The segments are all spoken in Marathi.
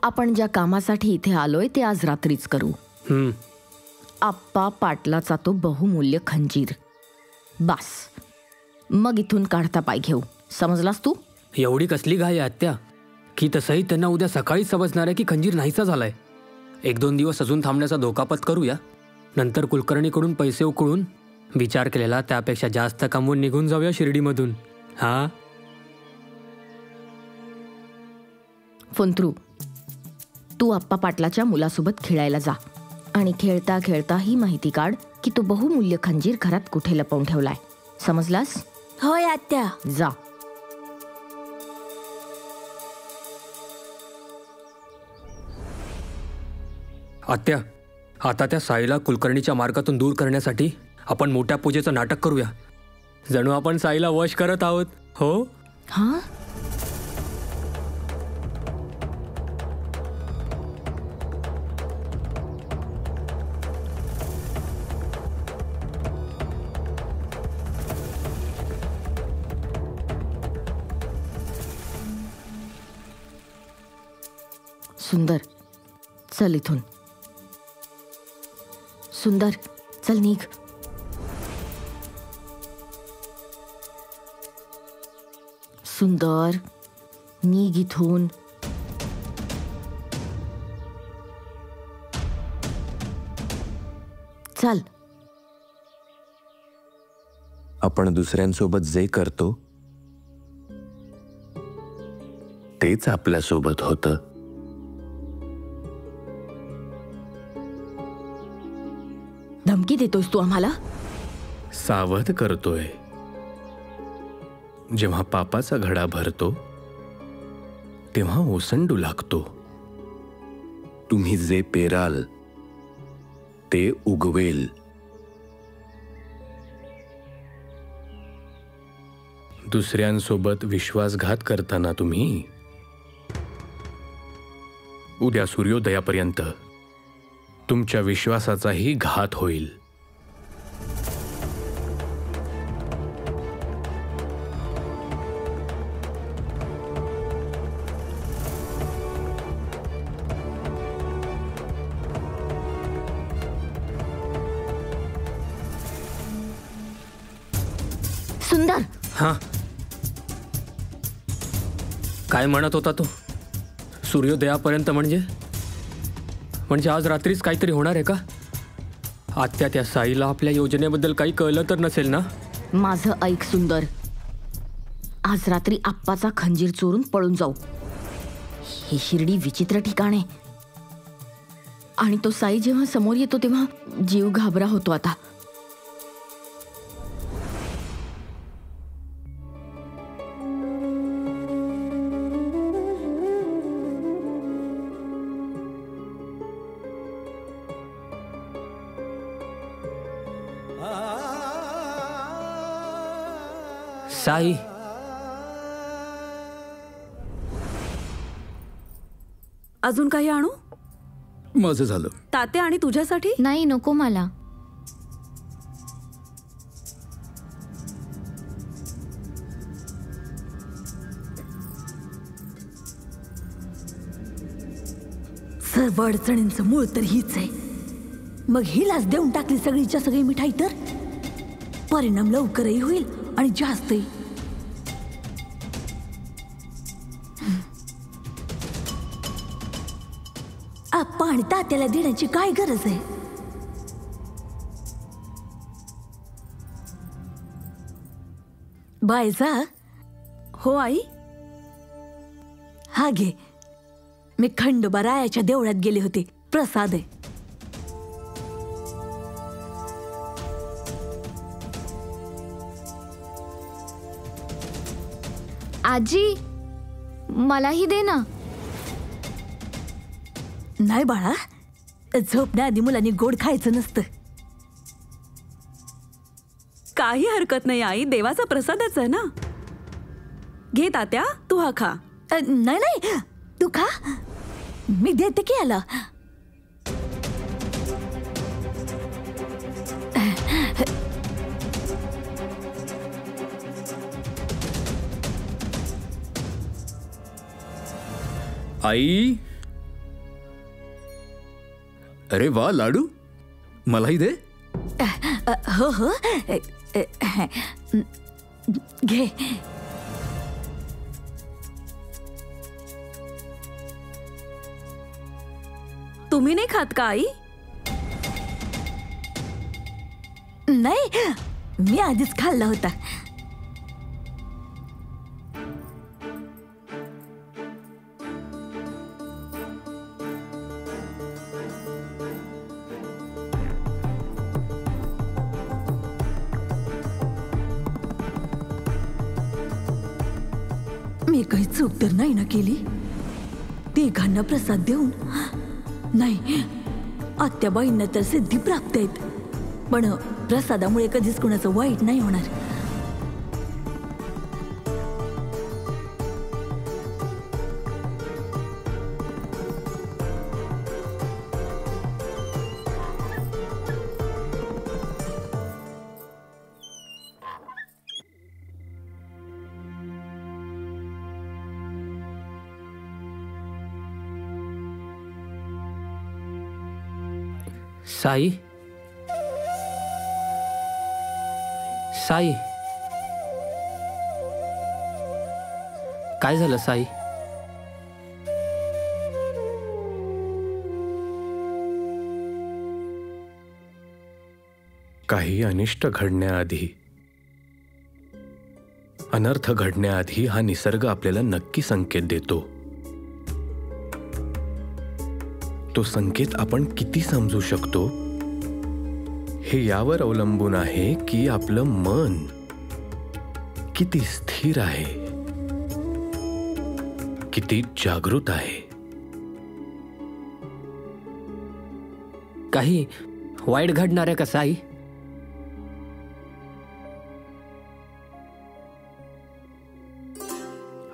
आपण ज्या कामासाठी इथे आलोय ते आज रात्रीच करू. आप्पा पाटलाचा तो बहुमूल्य खंजीर. बास, मग इथून काढता पाय घेऊ. समजलास तू? एवढी कसली घाई आहे आत्या की तसंही त्यांना उद्या सकाळीच समजणार आहे की खंजीर नाहीसा झालाय. 1-2 दिवस अजून थांबण्याचा धोका पत्करूया. नंतर कुलकर्णीकडून पैसे उकळून विचार केलेला त्यापेक्षा जास्त कमवून निघून जाऊया शिर्डीमधून. हा फोंत्रू, तू आप्पा पाटलाच्या मुलासोबत खेळायला जा आणि खेळता खेळता ही माहिती काढ की तो बहुमूल्य खंजीर घरात कुठे लपवून ठेवलाय. समजलास? होय आत्या. जा. आत्या, आता त्या साईला कुलकर्णीच्या मार्गातून दूर करण्यासाठी आपण मोठ्या पूजेचं नाटक करूया. जणू आपण साईला वश करत आहोत. हो. हा, सुंदर, चल इथून. सुंदर, चल निघ. सुंदर, निघ इथून. चल. आपण दुसऱ्यांसोबत जे करतो तेच आपल्यासोबत होतं. धमकी देतोस तू आम्हाला? सावध करतोय. जेव्हा पापाचा घडा भरतो तेव्हा ओसंडू लागतो. तुम्ही जे पेराल ते उगवेल. दुसऱ्यांसोबत विश्वासघात करताना तुम्ही उद्या सूर्योदयापर्यंत तुमच्या विश्वासाचाही घात होईल. सुंदर. हा, काय म्हणत होता तो? सूर्योदयापर्यंत म्हणजे आज रात्रीच काहीतरी होणार आहे का? आत्या, त्या साईला आपल्या योजनेबद्दल काही कळलं तर नसेल ना? माझं ऐक सुंदर, आज रात्री आप्पाचा खंजीर चोरून पळून जाऊ. हे शिर्डी विचित्र ठिकाण आहे आणि तो साई जेव्हा समोर येतो तेव्हा जीव घाबरा होतो. आता साई, अजून काही आणू? माझं झालं. तात्या, आणि तुझ्यासाठी? नाही, नको मला. सर्व अडचणींचं मूळ तर हीच आहे. मग हिलाच देऊन टाकली सगळीच्या सगळी मिठाई तर परिणाम लवकरही होईल आणि जास्तही. आप्पा आणि तात्याला देण्याची काय गरज आहे? बाय जा. हो आई. हा घे, मी खंडोबा रायाच्या देवळात गेले होते. प्रसाद आहे. आजी, मलाही दे ना. नाही बाळा, झोपण्याआधी मुलांनी गोड खायचं नसतं. काही हरकत नाही आई, देवाचा प्रसादच आहे ना. घे तात्या, तू हा खा. नाही नाही, तू खा, मी देते की याला. आई, अरे वा, लाडू मलाही दे. हो हो, घे. तुम्ही नाही खात का आई? नाही, मी आधीच खाल्ला होता. मी काही चूक तर नाही ना केली? तिघांना प्रसाद देऊन? नाही, आत्याबाईंना तर सिद्धी प्राप्त आहेत, पण प्रसादामुळे कधीच कुणाचं वाईट नाही होणार. साई, साई, काय झालं साई? काही अनिष्ट घडण्याआधी, अनर्थ घडण्याआधी हा निसर्ग आपल्याला नक्की संकेत देतो. तो संकेत आपण किती समजू शकतो हे यावर अवलंबून आहे की आपलं मन किती स्थिर आहे, किती जागृत आहे. काही वाईट घडणार आहे का साई?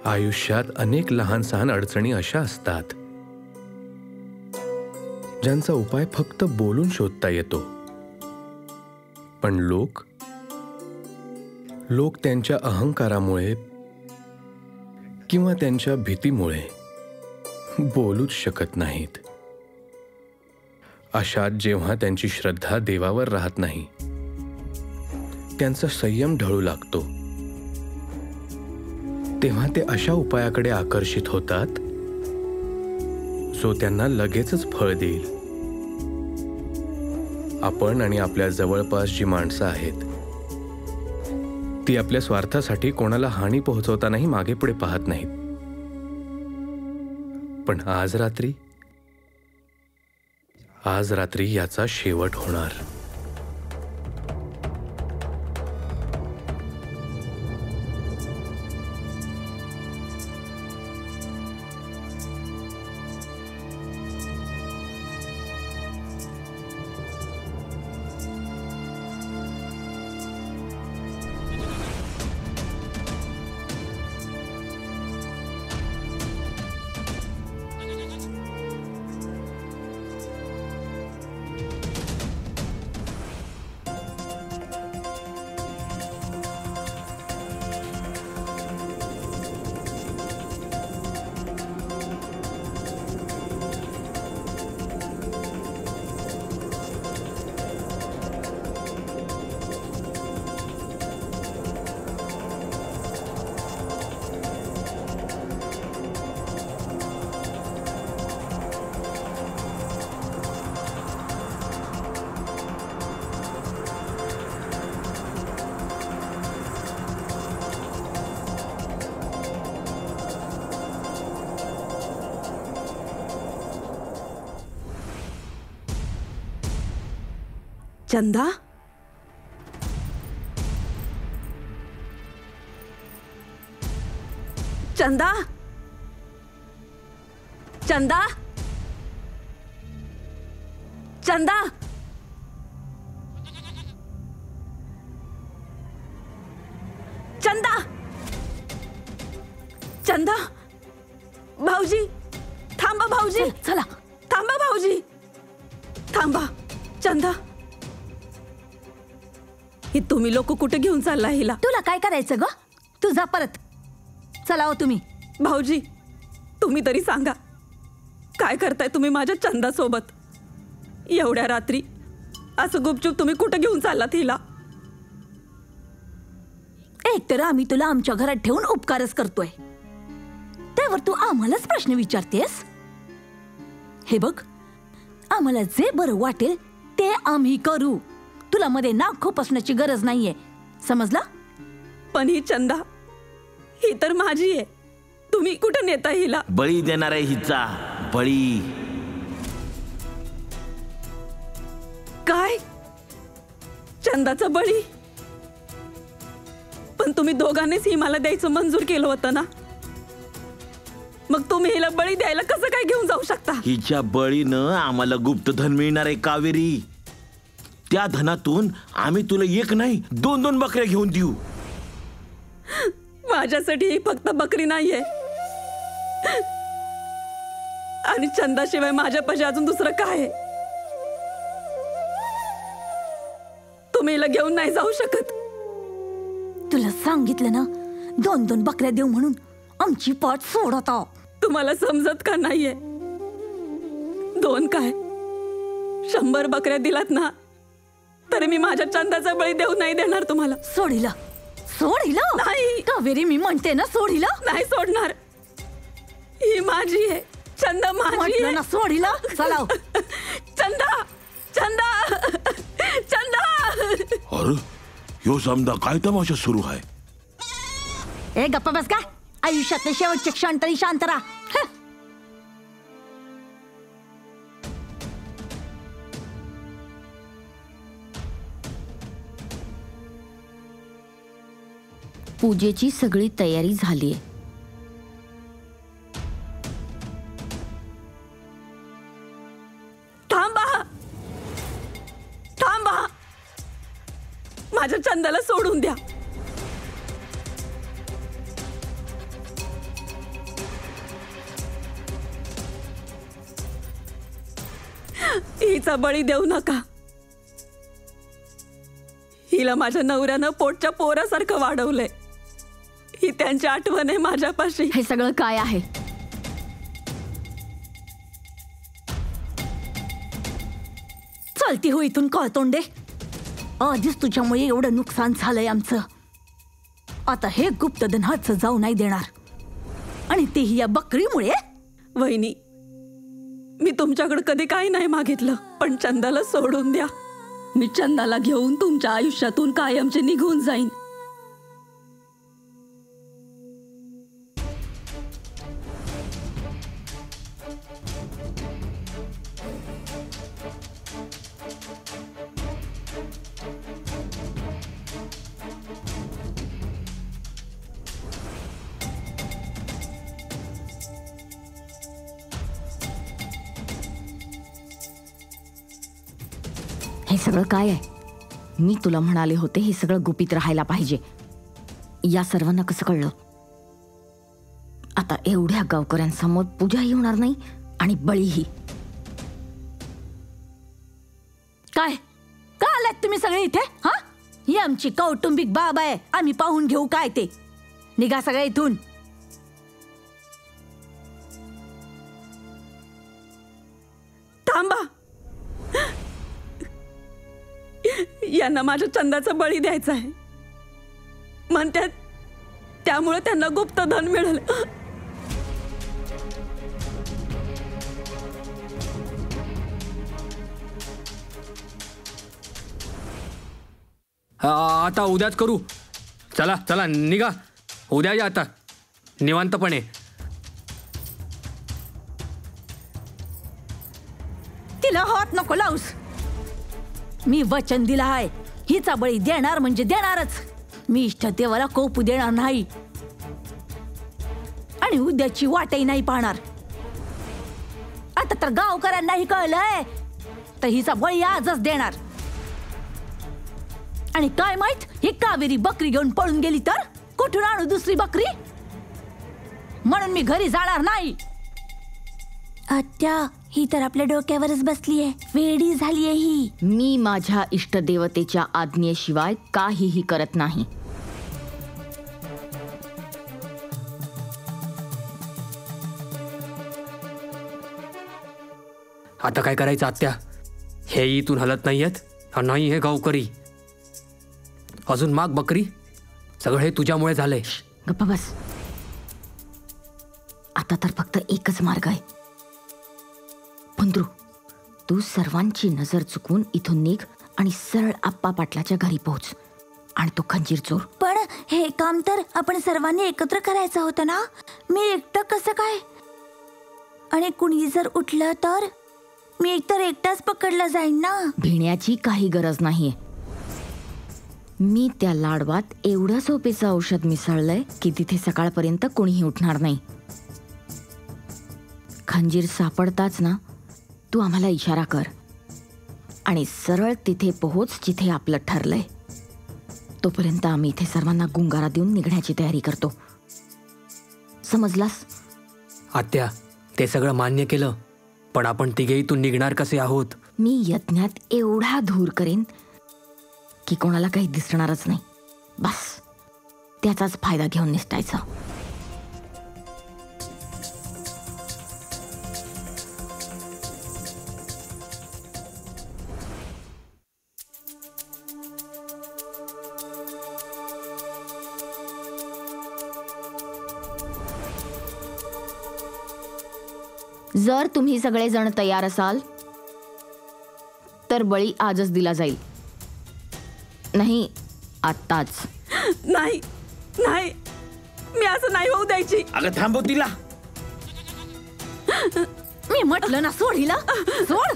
आयुष्यात अनेक लहान सहान अडचणी अशा असतात ज्यांचा उपाय फक्त बोलून शोधता येतो, पण लोक त्यांच्या अहंकारामुळे किंवा त्यांच्या भीतीमुळे बोलूच शकत नाहीत. अशात जेव्हा त्यांची श्रद्धा देवावर राहत नाही, त्यांचा संयम ढळू लागतो, तेव्हा ते अशा उपायाकडे आकर्षित होतात जो त्यांना लगेचच फळ देईल. आपण आणि आपल्या जवळपास जी माणसं आहेत ती आपल्या स्वार्थासाठी कोणाला हानी पोहोचवतानाही मागे पुढे पाहत नाहीत. पण आज रात्री याचा शेवट होणार. चंदा, चंदा, चंदा, चंदा, चंदा, चंदा, भाऊजी थांबा, भाऊजी चला. थांबा, भाऊजी थांबा. चंदा, हे तुम्ही लोक कुठे घेऊन चालला हिला? तुला काय करायचं ग? तू जा परत. चला हो तुम्ही. भाऊजी तुम्ही तरी सांगा, काय करताय तुम्ही माझ्या चंदासोबत? एवढ्या रात्री असं गुपचूप तुम्ही कुठं घेऊन चाललात हिला? एक तर आम्ही तुला आमच्या घरात ठेवून उपकारच करतोय, त्यावर तू आम्हालाच प्रश्न विचारतेस. हे बघ, आम्हाला जे बरं वाटेल ते आम्ही करू. तुला मध्ये नाक खुपसण्याची गरज नाहीये, समजला? पण ही चंदा, ही तर माझी आहे. तुम्ही कुठं नेता हिला? बळी देणार आहे हिचा, बळी. काय? चंदाचा बळी? पण तुम्ही दोघांनीच ही मला द्यायचं मंजूर केलं होतं ना, मग तुम्ही हिला बळी द्यायला कसं काय घेऊन जाऊ शकता? हिच्या बळीनं आम्हाला गुप्तधन मिळणार आहे कावेरी. त्या धनातून आम्ही तुला एक नाही 2-2 बकऱ्या घेऊन देऊ. माझ्यासाठी ही फक्त बकरी नाहीये, आणि चंदाशिवाय माझ्यापाशी अजून दुसरं काय आहे? तुम्ही हिला घेऊन नाही जाऊ शकत. तुला सांगितलं ना 2-2 बकऱ्या देऊ म्हणून. आमची पाठ सोडत आहो. तुम्हाला समजत का नाहीये? 2 काय 100 बकऱ्या दिलात ना तरी मी माझ्या चंदाचा बळी देऊ नाही देणार तुम्हाला. सोडीला, सोडीला नाही. कावेरी, मी म्हणते ना सोडीला. नाही सोडणार. ही माझी आहे, चंदा माझी आहे ना. सोडीला चला. चंदा, चंदा, चंदा. अरे यो समजा काय तमाशा सुरू आहे? ए गप्पा बस का. आयुष्यातले शेवटचे क्षण तरी शांत राहा. पूजेची सगळी तयारी झालीये. थांबा, थांबा. माझ्या चंदाला सोडून द्या. हिचा बळी देऊ नका. हिला माझ्या नवऱ्यानं पोटच्या पोरासारखं वाढवलंय. ही त्यांची आठवण आहे माझ्यापाशी. हे सगळं काय आहे? चलती हो इथून कळतोंडे. आधीच तुझ्यामुळे एवढं नुकसान झालंय आमचं. आता हे गुप्तधन हातचं जाऊ नाही देणार, आणि तेही या बकरीमुळे. वहिनी, मी तुमच्याकडे कधी काही नाही मागितलं, पण चंदाला सोडून द्या. मी चंदाला घेऊन तुमच्या आयुष्यातून कायमचे निघून जाईन. हे सगळं काय आहे? मी तुला म्हणाले होते हे सगळं गुपित राहायला पाहिजे. या सर्वांना कसं कळलं? आता एवढ्या गावकऱ्यांसमोर पूजाही होणार नाही आणि बळीही. काय का आलात तुम्ही सगळे इथे? हा, ही आमची कौटुंबिक बाब आहे. आम्ही पाहून घेऊ काय ते. निघा सगळे इथून. थांबा. यांना माझ्या चंदाचा बळी द्यायचा आहे म्हणतात, त्यामुळे त्यांना गुप्तधन मिळालं. आता उद्याच करू. चला चला निघा. उद्या या आता निवांतपणे. तिला हात नको लावूस. मी वचन दिलं आहे, हिचा बळी देणार म्हणजे देणारच. मी इष्टदेवाला कोपू देणार नाही, आणि उद्याची वाटही नाही पाहणार. आता तर गावकऱ्यांनाही कळलंय, तर हिचा बळी आजच देणार. आणि काय माहित, ही कावेरी बकरी घेऊन पळून गेली तर कुठून आणू दुसरी बकरी? म्हणून मी घरी जाणार नाही. आत्या, ही तर आपल्या डोक्यावरच बसलीये, वेडी झालीये ही. मी माझ्या इष्टदेवतेच्या आज्ञेशिवाय काहीही करत नाही. आता काय करायचं आत्या? हे इथून हलत नाहीयेत नाही हे गावकरी. अजून माग बकरी. सगळं हे तुझ्यामुळे झालंय. गप्पा बस. आता तर फक्त एकच मार्ग आहे. पंद्रू, तू सर्वांची नजर चुकवून इथून निघ आणि सरळ आप्पा पाटलाच्या घरी पोहोच आणि तो खंजीर चोर. पण हे काम तर आपण सर्वांनी एकत्र करायचं होतं ना. मी एकटं कसं काय? आणि कुणी जर उठलं तर मी एकतर एकटाच पकडला जाईन ना. भिण्याची काही गरज नाहीये. मी त्या लाडवात एवढं झोपेचं औषध मिसळलंय की तिथे सकाळपर्यंत कोणीही उठणार नाही. खंजीर सापडताच ना तू आम्हाला इशारा कर आणि सरळ तिथे पोहोच जिथे आपलं ठरलंय. तोपर्यंत आम्ही इथे सर्वांना गुंगारा देऊन निघण्याची तयारी करतो. समजलास? आत्या, ते सगळं मान्य केलं, पण आपण तिघे इथून निघणार कसे आहोत? मी यज्ञात एवढा धूर करेन की कोणाला काही दिसणारच नाही. बस त्याचाच फायदा घेऊन निसटायचं. जर तुम्ही सगळेजण तयार असाल तर बळी आजच दिला जाईल. नाही आत्ताच. नाही नाही, मी असं नाही होऊ द्यायची. अगं थांबव तिला. मी म्हटलं ना सोड हिला. सोड.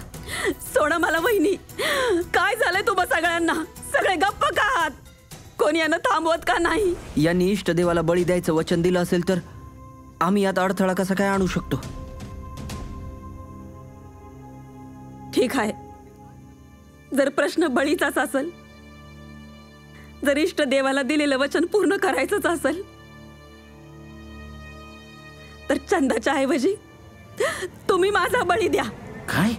सोडा मला वहिनी. काय झालंय तुम्हा सगळ्यांना? सगळे गप्प का आहात? कोणी यांना थांबवत का नाही? यांनी इष्टदेवाला बळी द्यायचं वचन दिलं असेल तर आम्ही यात अडथळा कसा काय आणू शकतो? ठीक आहे, जर प्रश्न बळीचाच असेल, जर इष्ट देवाला दिलेलं वचन पूर्ण करायचंच असेल तर चंदाच्या ऐवजी तुम्ही माझा बळी द्या. काय?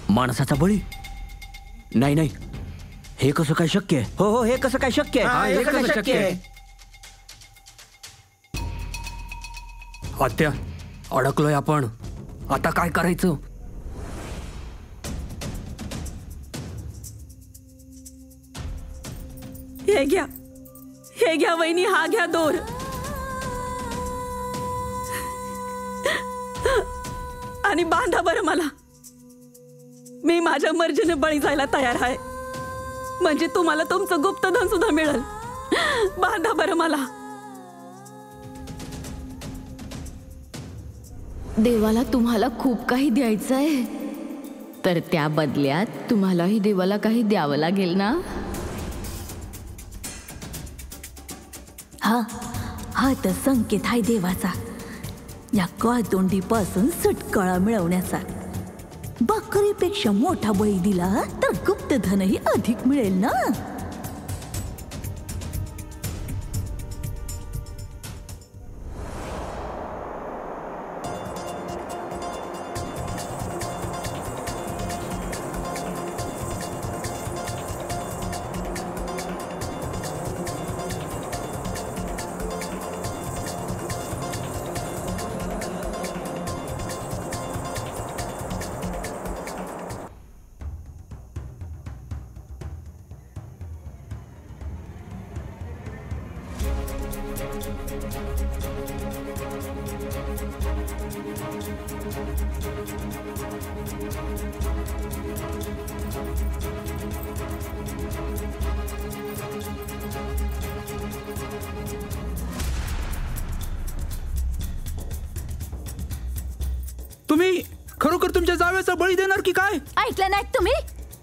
माणसाचा बळी? नाही नाही, हे कसं काय शक्य आहे? हो हो, हे कसं काय शक्य आहे? हे कसं शक्य आहे? आत्या, अडकलोय आपण. आता काय करायचं? हे घ्या, हे घ्या वहिनी, हा घ्या दोर. आणि बांधा बरं मला. मी माझ्या मर्जीने बळी जायला तयार आहे, म्हणजे तुम्हाला तुमचं गुप्तधन सुद्धा मिळेल. बांधा बरं मला. देवाला तुम्हाला खूप काही द्यायचं आहे, तर त्या बदल्यात तुम्हालाही देवाला काही द्यावं लागेल ना. हा हा तर संकेत आहे देवाचा, या काळतोंडीपासून सुटकाळा मिळवण्याचा. बकरीपेक्षा मोठा बळी दिला तर गुप्तधनही अधिक मिळेल ना. तुम्ही खरोखर तुमच्या जावेचा बळी देणार की काय? ऐकलं नाही तुम्ही?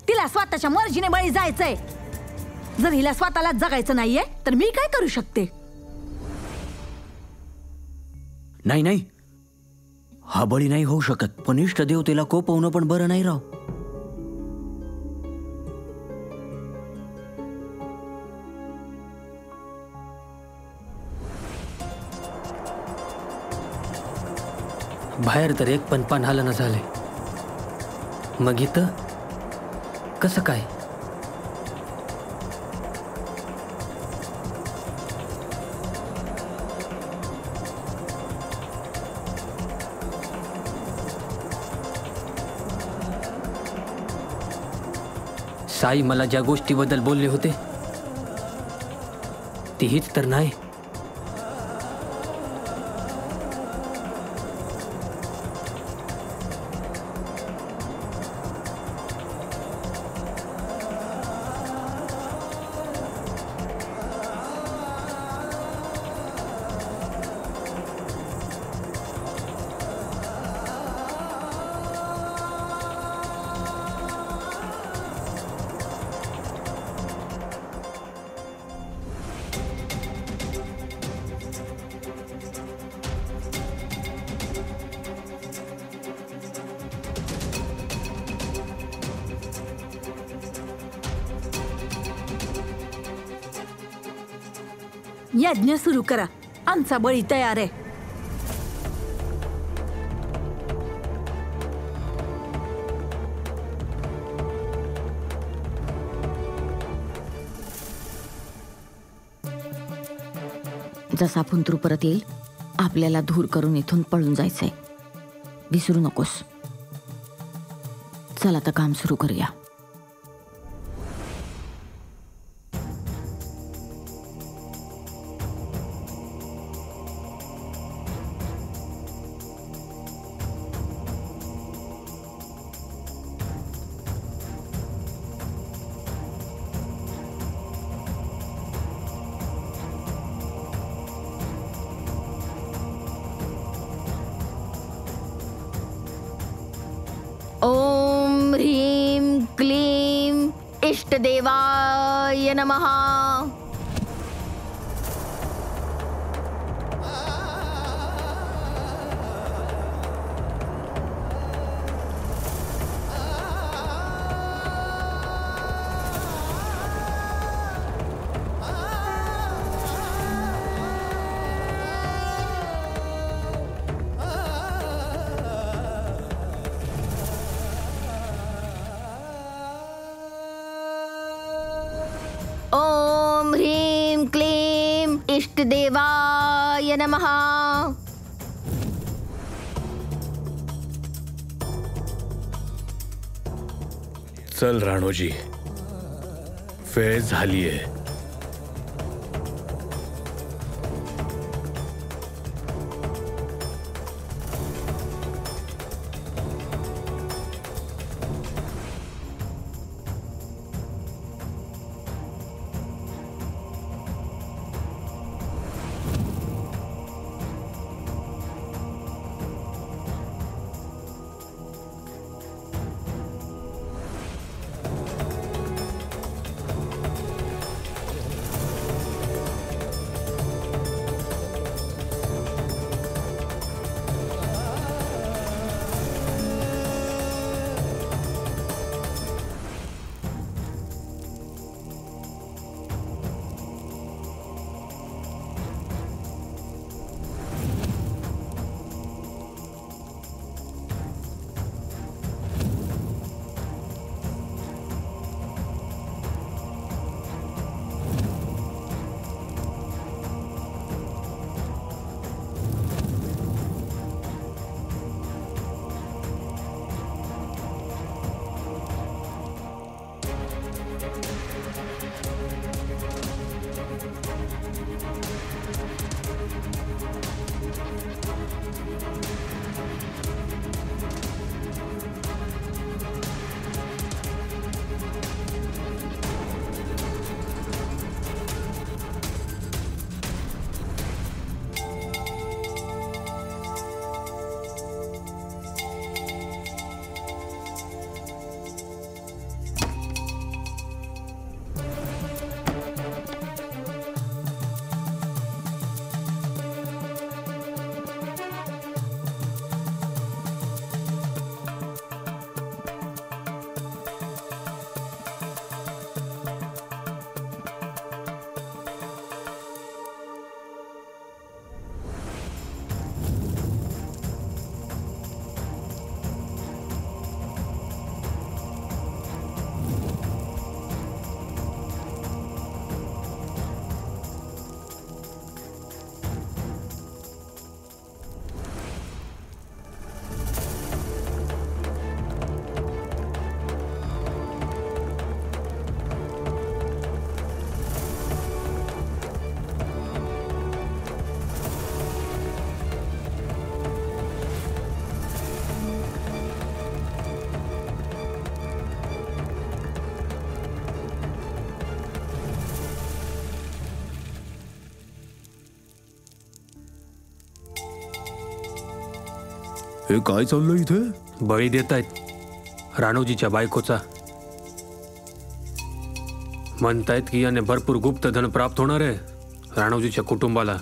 तिला स्वतःच्या मर्जीने बळी जायचंय. जर हिला स्वतःला जगायचं नाहीये तर मी काय करू शकते? नाही नाही, हा बळी नाही होऊ शकत, पण इष्ट देवतेला कोपवणं पण बरं नाही राव. बाहेर तर एक पण पान हालना झालंय, मग इथं कसं काय? साई मला ज्या गोष्टीबद्दल बोलले होते ती हीच तर नाही. यज्ञ सुरू करा, आमचा बळी तयार आहे. जसा पुंतरू परत येईल आपल्याला धूर करून इथून पळून जायचंय. विसरू नकोस. चल आता काम सुरू करूया. ओम ह्रीं क्लीं इष्टदेवाय नमः. ओम ह्रीं क्लीं इष्टदेवाय नमः. चल राणोजी, वेळ झालीये. हे काय चाललंय इथे? बळी देत आहेत राणोजीच्या बायकोचा. म्हणतायत की याने भरपूर गुप्तधन प्राप्त होणार आहे राणोजीच्या कुटुंबाला.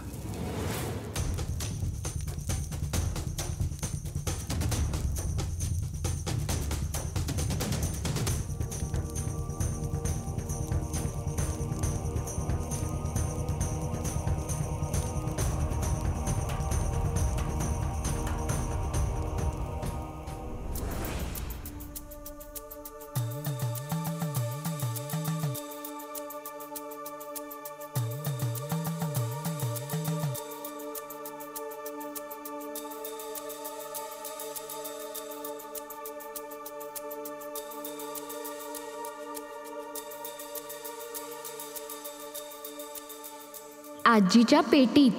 आजीच्या पेटीत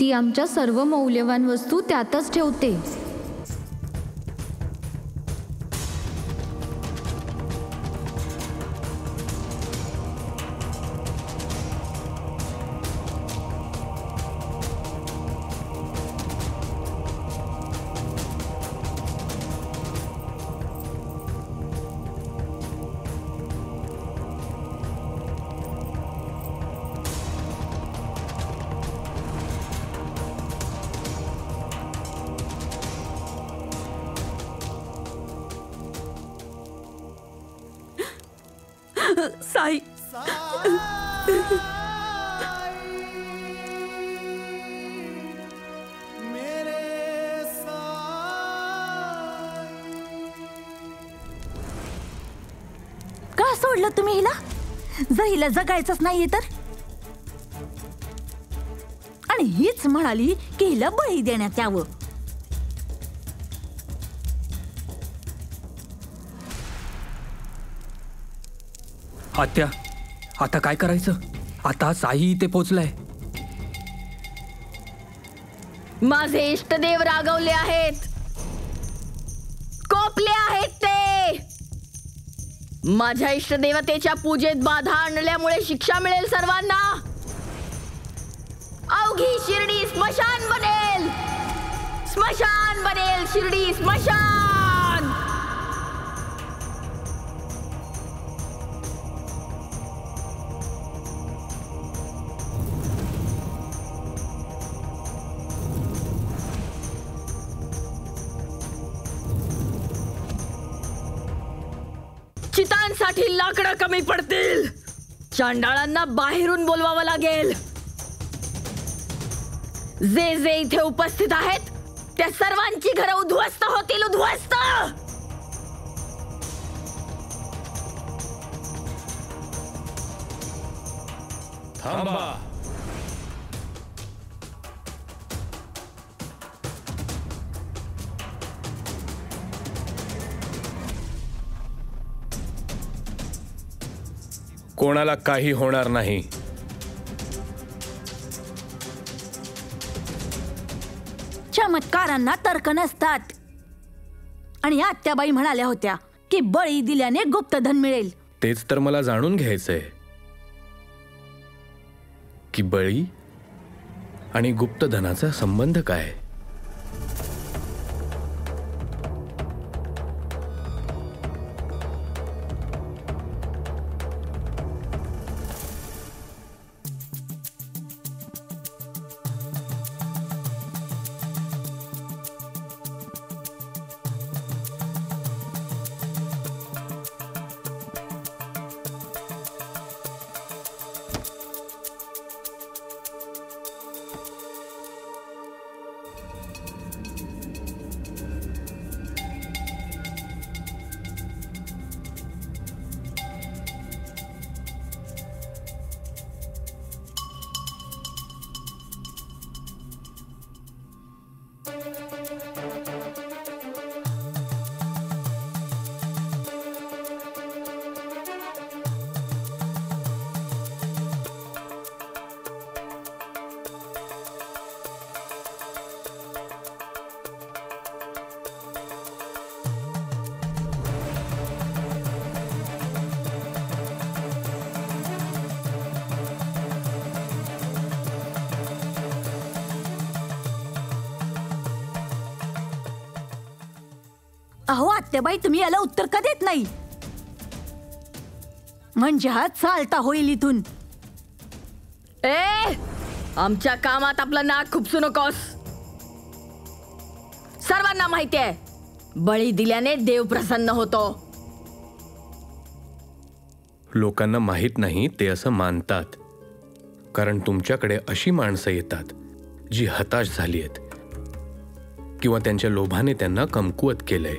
ती आमच्या सर्व मौल्यवान वस्तू त्यातच ठेवते. साई, का सोडलं तुम्ही हिला? जर हिला जगायचंच नाहीये तर? आणि हीच म्हणाली की हिला बळी देण्यात यावं. आत्या, आता काय करायचं? आता साई इथे पोचलाय. माझे इष्टदेव रागवले आहेत, कोपले आहेत ते. माझ्या इष्टदेवतेच्या पूजेत बाधा आणल्यामुळे शिक्षा मिळेल सर्वांना. अवघी शिर्डी स्मशान बनेल, स्मशान बनेल शिर्डी स्मशान. चितांसाठी लाकडं कमी पडतील. चांडाळांना बाहेरून बोलवावं लागेल. जे जे इथे उपस्थित आहेत त्या सर्वांची घरं उद्ध्वस्त होतील, उद्ध्वस्त. थांबा. कोणाला काही होणार नाही. चमत्कारांना तर्क नसतात. आणि आत्याबाई म्हणाल्या होत्या की बळी दिल्याने गुप्तधन मिळेल. तेच तर मला जाणून घ्यायचंय की बळी आणि गुप्तधनाचा संबंध काय. अहो आत्याबाई, तुम्ही याला उत्तर का देत नाही? म्हणजे हा चालता होईल इथून. ए, आमच्या कामात आपलं नाक खुपसू नकोस. सर्वांना माहिती आहे, बळी दिल्याने देव प्रसन्न होतो. लोकांना माहीत नाही ते असं मानतात, कारण तुमच्याकडे अशी माणसं येतात जी हताश झाली आहेत किंवा त्यांच्या लोभाने त्यांना कमकुवत केलंय.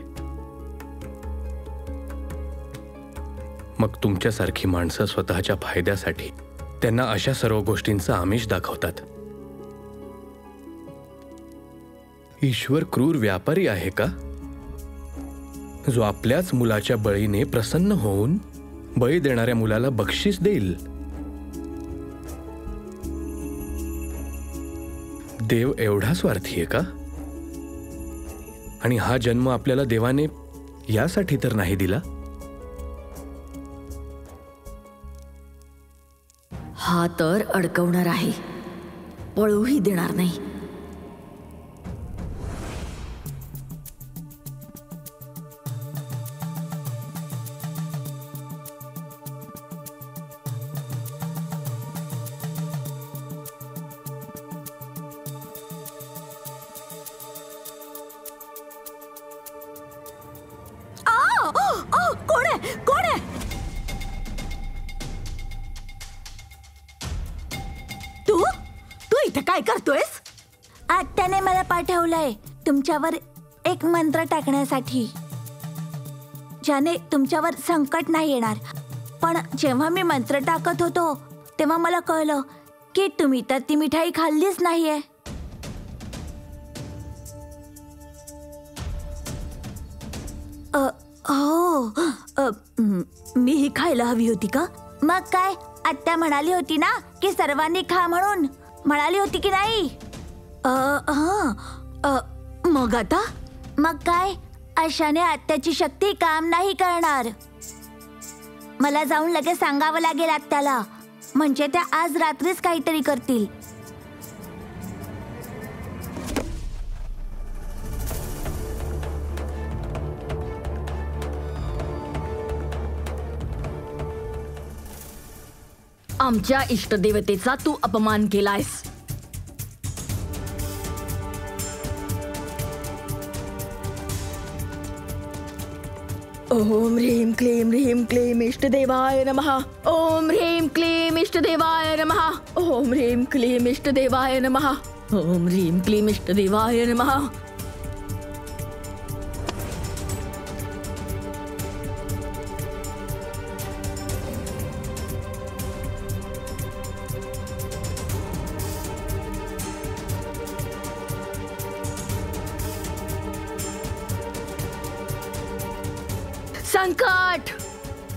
मग तुमच्यासारखी माणसं स्वतःच्या फायद्यासाठी त्यांना अशा सर्व गोष्टींचं आमिष दाखवतात. ईश्वर क्रूर व्यापारी आहे का, जो आपल्याच मुलाच्या बळीने प्रसन्न होऊन बळी देणाऱ्या मुलाला बक्षीस देईल? देव एवढा स्वार्थी आहे का? आणि हा जन्म आपल्याला देवाने यासाठी तर नाही दिला? हा तर अडकवणार आहे, पळूही देणार नाही. कोण आहे? कोण आहे? तू इथे काय करतोयस? आत्याने मला पाठवलंय तुमच्यावर एक मंत्र टाकण्यासाठी, ज्याने तुमच्यावर संकट नाही येणार. पण जेव्हा मी मंत्र टाकत होतो तेव्हा मला कळलं की तुम्ही तर ती मिठाई खाल्लीच नाहीये. मी ही खायला हवी होती का? मग काय, आत्या म्हणाली होती ना की सर्वांनी खा म्हणून, म्हणाली होती की नाही? मग आता? मग काय, अशाने आत्याची शक्ती काम नाही करणार. मला जाऊन लगेच सांगावं लागेल आत्याला, म्हणजे त्या आज रात्रीच काहीतरी करतील. आमच्या इष्टदेवतेचा तू अपमान केलायस. ओम ह्रीं क्लीं ह्रीं क्लीं इष्टदेवाय नमः. ओम ह्रीं क्लीं इष्टदेवाय नमः. ओम ह्रीं क्लीं इष्टदेवाय नमः. ओम ह्रीं क्लीं इष्टदेवाय नमः. संकट!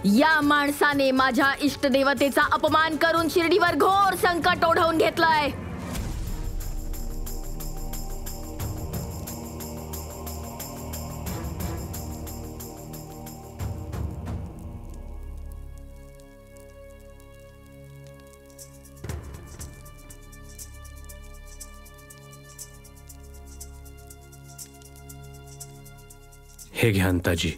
या माणसाने माझ्या इष्टदेवतेचा अपमान करून शिर्डीवर घोर संकट ओढवून घेतलंय. हे घ्या अंताजी.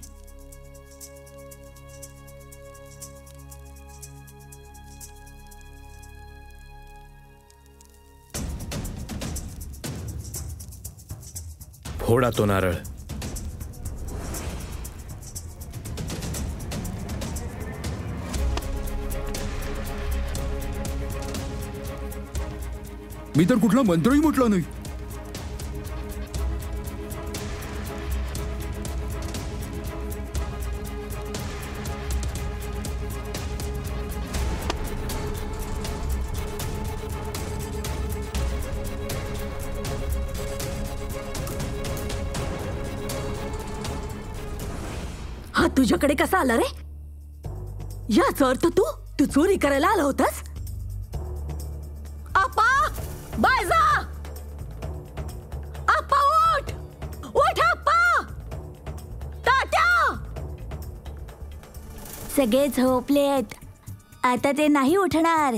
फोडा तो नारळ. मी तर कुठला मंत्रही म्हटला नाही. हा तुझ्याकडे कसा आला रे? याचा अर्थ तू चोरी करायला आला होतास? आपा, बाय जा. आपा उठ, उठ आपा. तात्या. सगळे झोपलेत, आता ते नाही उठणार.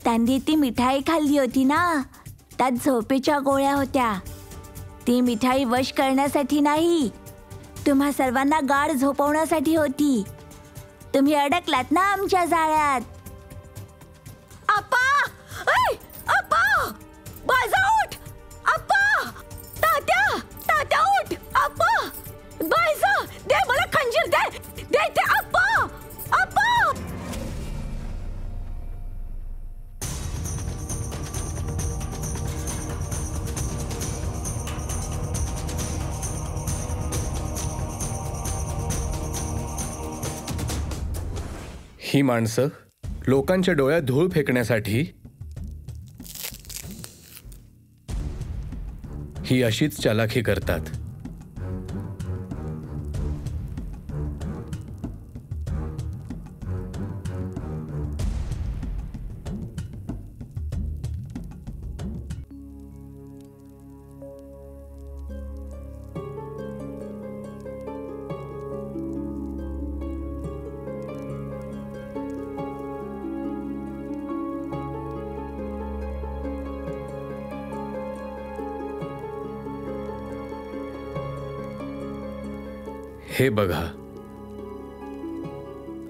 त्यांनी ती मिठाई खाल्ली होती ना, त्यात झोपेच्या गोळ्या होत्या. ती मिठाई वश करण्यासाठी नाही, तुम्हा सर्वांना गाढ झोपवण्यासाठी होती. तुम्ही अडकलात ना आमच्या जाळ्यात. आप्पा! ऐ, आप्पा! बाळजा उठ! आप्पा! तात्या उठ! आप्पा! बाळजा, दे मला खंजीर, दे ते आप्पा! आप्पा! ही माणसं लोकांच्या डोळ्यात धूळ फेकण्यासाठी ही अशीच चालाखी करतात. हे बघा,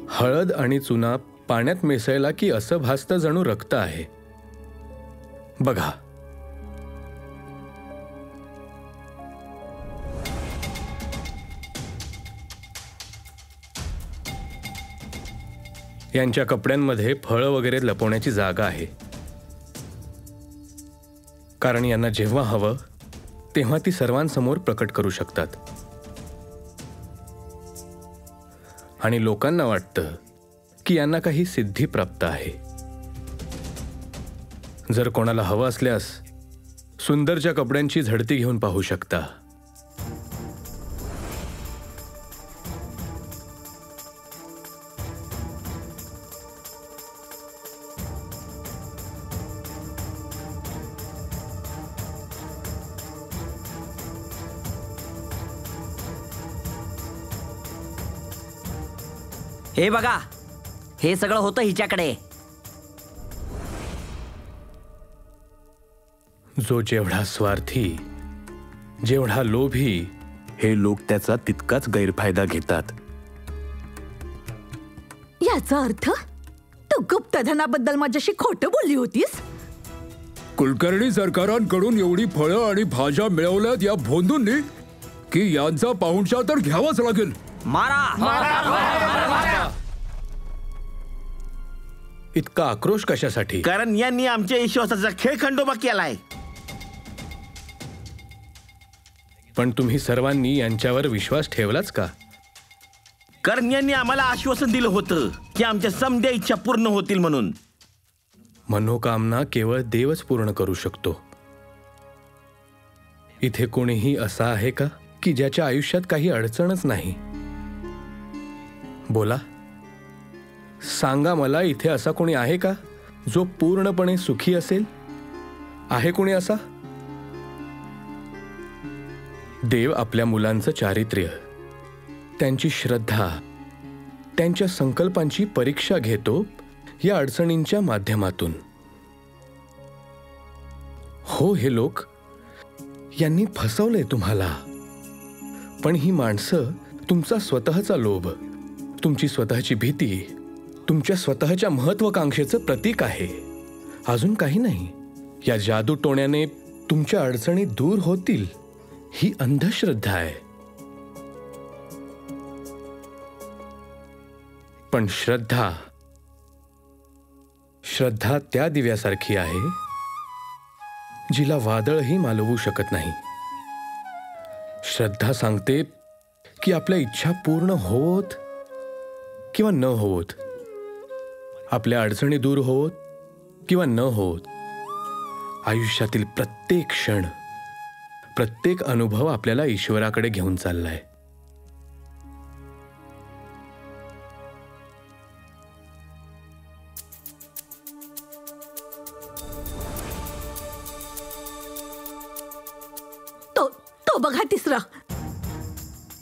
हळद आणि चुना पाण्यात मिसळला की असं भासतं जणू रक्त आहे. बघा, यांच्या कपड्यांमध्ये फळं वगैरे लपवण्याची जागा आहे. कारण यांना जेव्हा हवं तेव्हा ती सर्वांसमोर प्रकट करू शकतात. आणि लोकांना वाटतं की यांना काही सिद्धी प्राप्त आहे. जर कोणाला हवं असल्यास सुंदरच्या कपड्यांची झडती घेऊन पाहू शकता. हे बघा, हे सगळं होतं हिच्याकडे. जो जेवढा स्वार्थी, जेवढा लोभी, हे लोक त्याचा तितकाच गैरफायदा घेतात. याचा अर्थ तू गुप्तधनाबद्दल माझ्याशी खोटं बोलली होतीस. कुलकर्णी सरकारांकडून एवढी फळं आणि भाज्या मिळवल्यात या भोंदूंनी की यांचा पाहुणचार तर घ्यावाच लागेल. इतका आक्रोश कशासाठी? कारण यांनी आमच्या विश्वासाचा खेळ खंडोबा केलाय. पण तुम्ही सर्वांनी यांच्यावर विश्वास ठेवलाच का? कारण यांनी आम्हाला आश्वासन दिलं होतं की आमच्या समध्या इच्छा पूर्ण होतील म्हणून. मनोकामना केवळ देवच पूर्ण करू शकतो. इथे कोणीही असा आहे का की ज्याच्या आयुष्यात काही अडचणच नाही? बोला, सांगा मला, इथे असा कोणी आहे का जो पूर्णपणे सुखी असेल? आहे कोणी असा? देव आपल्या मुलांचं चारित्र्य, त्यांची श्रद्धा, त्यांच्या संकल्पांची परीक्षा घेतो या अडचणींच्या माध्यमातून. हो, हे लोक यांनी फसवलंय तुम्हाला. पण ही माणसं तुमचा स्वतःचा लोभ, तुमची स्वतःची भीती, तुमच्या स्वतःच्या महत्वाकांक्षेचं प्रतीक आहे, अजून काही नाही. या जादू टोण्याने तुमच्या अडचणी दूर होतील ही अंधश्रद्धा आहे. पण श्रद्धा त्या दिव्यासारखी आहे जिला वादळही मालवू शकत नाही. श्रद्धा सांगते की आपल्या इच्छा पूर्ण होत किंवा न होत, आपल्या अडचणी दूर होत किंवा न होत, आयुष्यातील प्रत्येक क्षण, प्रत्येक अनुभव आपल्याला ईश्वराकडे घेऊन चाललाय. तो बघा तिसरा.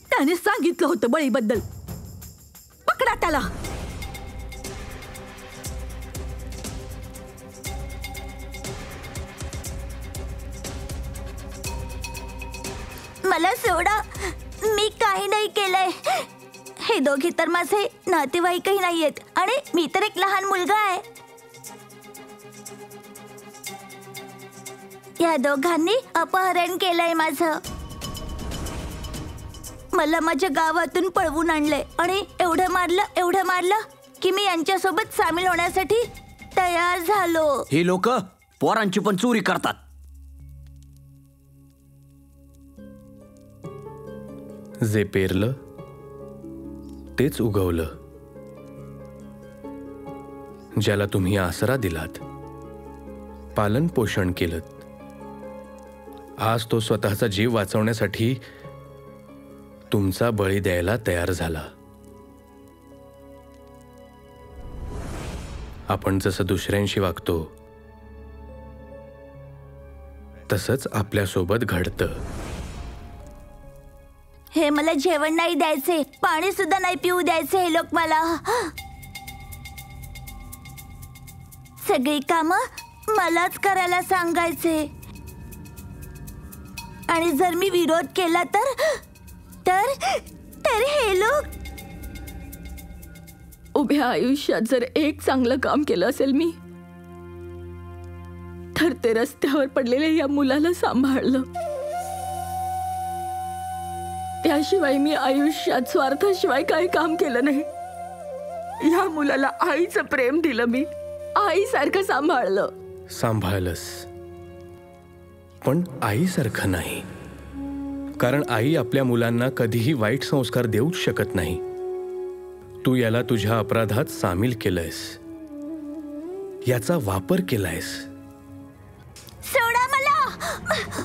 त्याने सांगितलं होतं बळीबद्दल. पकडा त्याला. मला सोडा, मी काय काही नाही केलंय. हे दोघे तर माझे नातेवाईकही नाहीयेत आणि मी तर एक लहान मुलगा आहे. या दोघांनी अपहरण केलंय माझं. मला माझ्या गावातून पळवून आणलंय आणि एवढं मारलं की मी यांच्यासोबत सामील होण्यासाठी तयार झालो. ही लोक पोरांची पण चोरी करतात. जे पेरलं तेच उगवलं. ज्याला तुम्ही आसरा दिलात, पालन पोषण केलं, आज तो स्वतःचा जीव वाचवण्यासाठी तुमचा बळी द्यायला तयार झाला. आपण जसं दुसऱ्यांशी वागतो तसंच आपल्यासोबत घडतं. हे मला जेवण नाही द्यायचे, पाणी सुद्धा नाही पिऊ द्यायचे हे लोक मला. सगळी कामं मलाच करायला सांगायचे आणि जर मी विरोध केला तर तर तर हे लोक. उभ्या आयुष्यात जर एक चांगलं काम केलं असेल मी, तर ते रस्त्यावर पडलेल्या या मुलाला सांभाळलं. त्याशिवाय मी आयुष्यात स्वार्थाशिवाय काही काम केलं नाही. या मुलाला आईचं प्रेम दिलं, मी आईसारखं सांभाळलंस, पण आईसारखं नाही. कारण आई आपल्या मुलांना कधीही वाईट संस्कार देऊच शकत नाही. तू याला तुझ्या अपराधात सामील केलंयस, याचा वापर केलायस. सोडा मला.